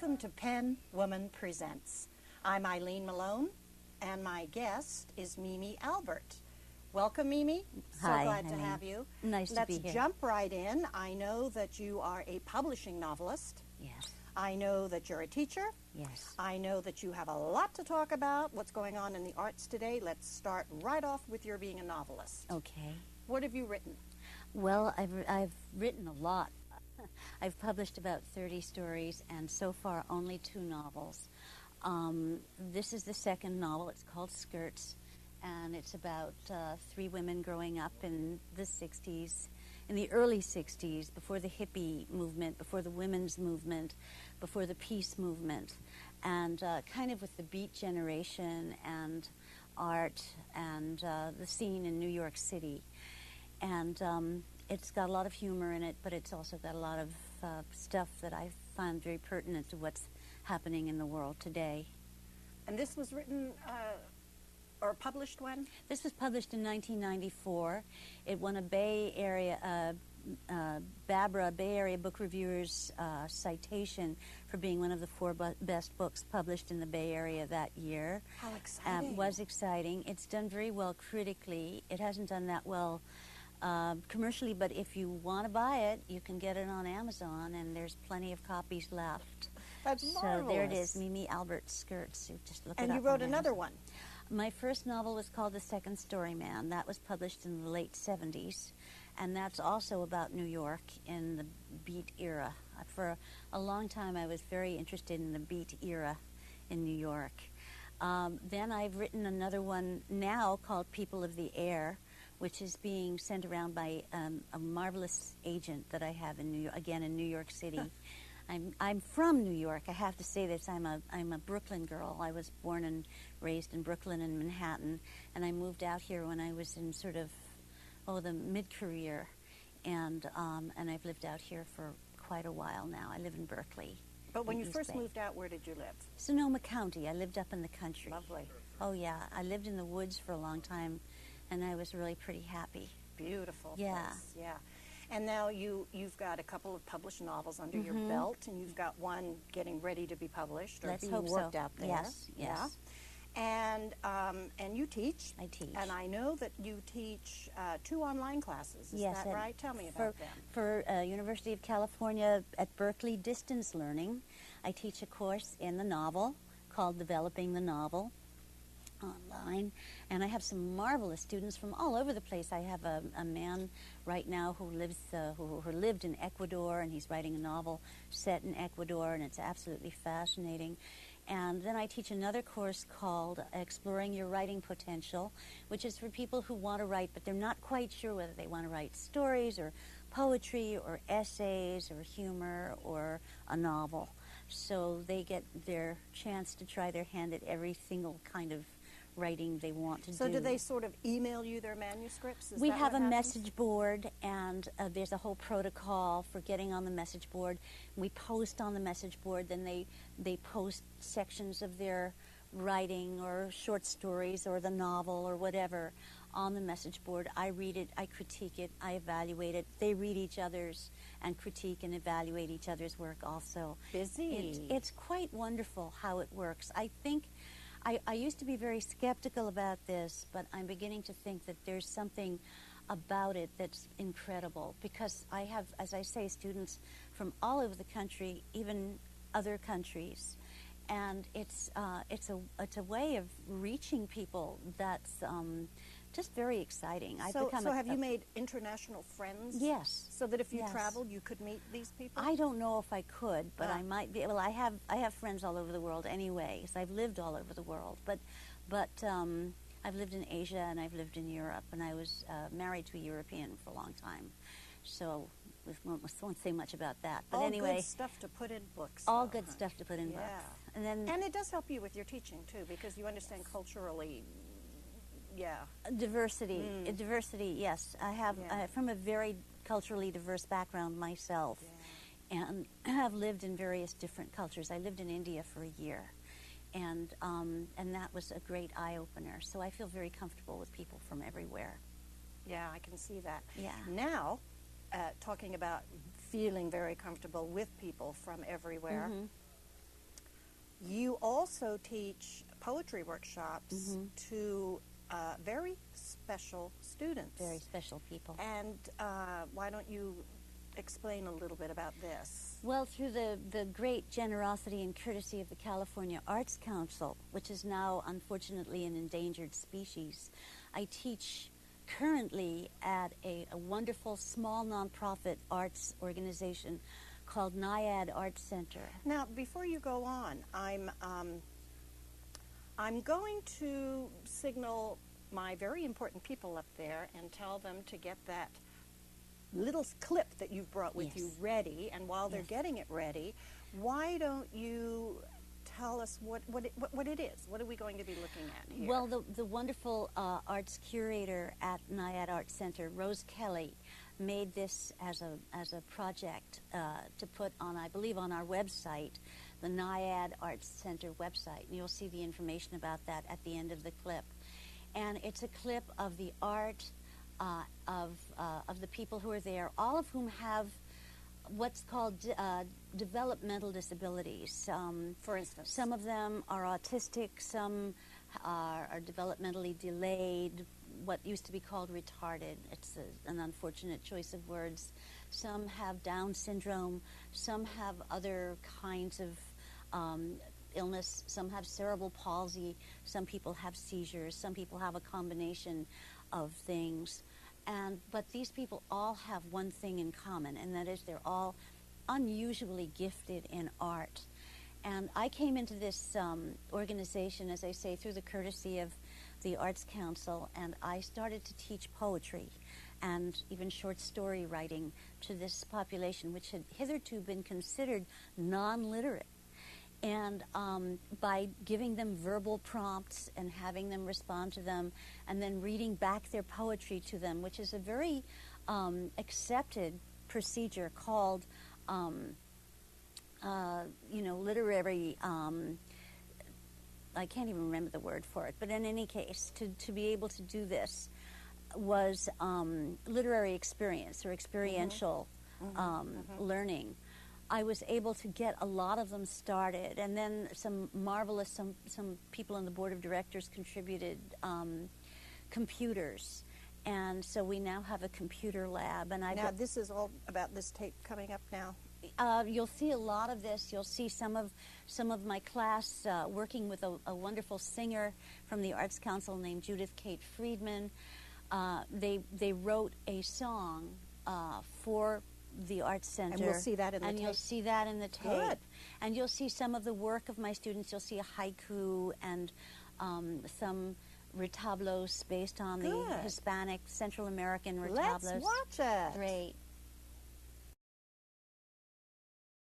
Welcome to Penwomen Presents. I'm Eileen Malone, and my guest is Mimi Albert. Welcome, Mimi. So Hi, glad to Eileen. have you. Nice to be here. Let's jump right in. I know that you are a publishing novelist. Yes. I know that you're a teacher. Yes. I know that you have a lot to talk about, what's going on in the arts today. Let's start right off with your being a novelist. Okay. What have you written? Well, I've written a lot. I've published about 30 stories, and so far only 2 novels. This is the second novel. It's called Skirts, and it's about 3 women growing up in the 60s, in the early 60s, before the hippie movement, before the women's movement, before the peace movement, and kind of with the Beat generation and art and the scene in New York City. And it's got a lot of humor in it, but it's also got a lot of stuff that I find very pertinent to what's happening in the world today. And this was written or published when? This was published in 1994. It won a Bay Area, BABRA, Bay Area Book Reviewers citation for being one of the 4 best books published in the Bay Area that year. How exciting. It was exciting. It's done very well critically. It hasn't done that well commercially, but if you want to buy it, you can get it on Amazon, and there's plenty of copies left. That's marvelous. So there it is, Mimi Albert Skirts. You just look it up. And you wrote another one. My first novel was called The Second Story Man. That was published in the late 70s, and that's also about New York in the Beat era. For a long time, I was very interested in the Beat era in New York. Then I've written another one now called People of the Air, which is being sent around by a marvelous agent that I have in New York City. I'm from New York. I have to say this. I'm a Brooklyn girl. I was born and raised in Brooklyn and Manhattan, and I moved out here when I was in sort of the mid-career, and I've lived out here for quite a while now. I live in Berkeley. But when you first moved out, where did you live? Sonoma County. I lived up in the country. Lovely. Oh yeah, I lived in the woods for a long time, and I was really pretty happy. Beautiful. Yeah. Place. Yeah. And now you've got a couple of published novels under your belt, and you've got one getting ready to be published or Let's being hope worked so. out there. Yes, yes. Yeah. And you teach. I teach. And I know that you teach 2 online classes. Is Yes, that right? Tell me about them. For University of California at Berkeley Distance Learning, I teach a course in the novel called Developing the Novel online, and I have some marvelous students from all over the place. I have a man right now who lived in Ecuador, and he's writing a novel set in Ecuador, and it's absolutely fascinating. And then I teach another course called Exploring Your Writing Potential, which is for people who want to write, but they're not quite sure whether they want to write stories or poetry or essays or humor or a novel. So they get their chance to try their hand at every single kind of writing they want to do. So do they sort of email you their manuscripts? We have a message board, and there's a whole protocol for getting on the message board. We post on the message board, then they post sections of their writing or short stories or the novel or whatever on the message board. I read it, I critique it, I evaluate it. They read each other's and critique and evaluate each other's work also. Busy. It's quite wonderful how it works. I think I used to be very skeptical about this, but I'm beginning to think that there's something about it that's incredible, because I have, as I say, students from all over the country, even other countries, and it's a way of reaching people that's just very exciting. So have you made international friends? Yes. So that if you Yes. traveled, you could meet these people? I don't know if I could, but I might be. Well, I have friends all over the world anyway, so I've lived all over the world. But I've lived in Asia, and I've lived in Europe, and I was married to a European for a long time. So we won't say much about that. But all anyway, good stuff to put in books. all though, good huh? stuff to put in Yeah. books. And it does help you with your teaching, too, because you understand culturally. Yeah. Diversity, yes. I'm from a very culturally diverse background myself, and have lived in various different cultures. I lived in India for a year, and that was a great eye-opener. So I feel very comfortable with people from everywhere. Yeah, I can see that. Yeah. Now, talking about feeling very comfortable with people from everywhere, You also teach poetry workshops to very special students. Very special people. And why don't you explain a little bit about this? Well, through the great generosity and courtesy of the California Arts Council, which is now unfortunately an endangered species, I teach currently at a wonderful small nonprofit arts organization called Naiad Arts Center. Now, before you go on, I'm going to signal my very important people up there and tell them to get that little clip that you've brought with you ready. And while they're getting it ready, why don't you tell us what it is? What are we going to be looking at here? Well, the wonderful arts curator at Naiad Arts Center, Rose Kelly, made this as a project to put on, I believe, on our website, the Naiad Arts Center website. And you'll see the information about that at the end of the clip. And it's a clip of the art of the people who are there, all of whom have what's called developmental disabilities. For instance? Some of them are autistic, some are developmentally delayed, what used to be called retarded. It's an unfortunate choice of words. Some have Down syndrome, some have other kinds of illness, some have cerebral palsy, some people have seizures, some people have a combination of things. But these people all have one thing in common, and that is they're all unusually gifted in art. And I came into this organization, as I say, through the courtesy of the Arts Council, and I started to teach poetry and even short story writing to this population, which had hitherto been considered non-literate. And by giving them verbal prompts and having them respond to them, and then reading back their poetry to them, which is a very accepted procedure called, literary, I can't even remember the word for it, but in any case, to be able to do this was literary experience or experiential learning. I was able to get a lot of them started, and then some people on the board of directors contributed computers, and so we now have a computer lab. And now this is all about this tape coming up now. You'll see a lot of this. You'll see some of my class working with a wonderful singer from the Arts Council named Judith Kate Friedman. They wrote a song for the Arts Center. And we'll see that in the tape. And you'll see that in the tape. Good. And you'll see some of the work of my students. You'll see a haiku and some retablos based on the Hispanic, Central American retablos. Let's watch it. Great.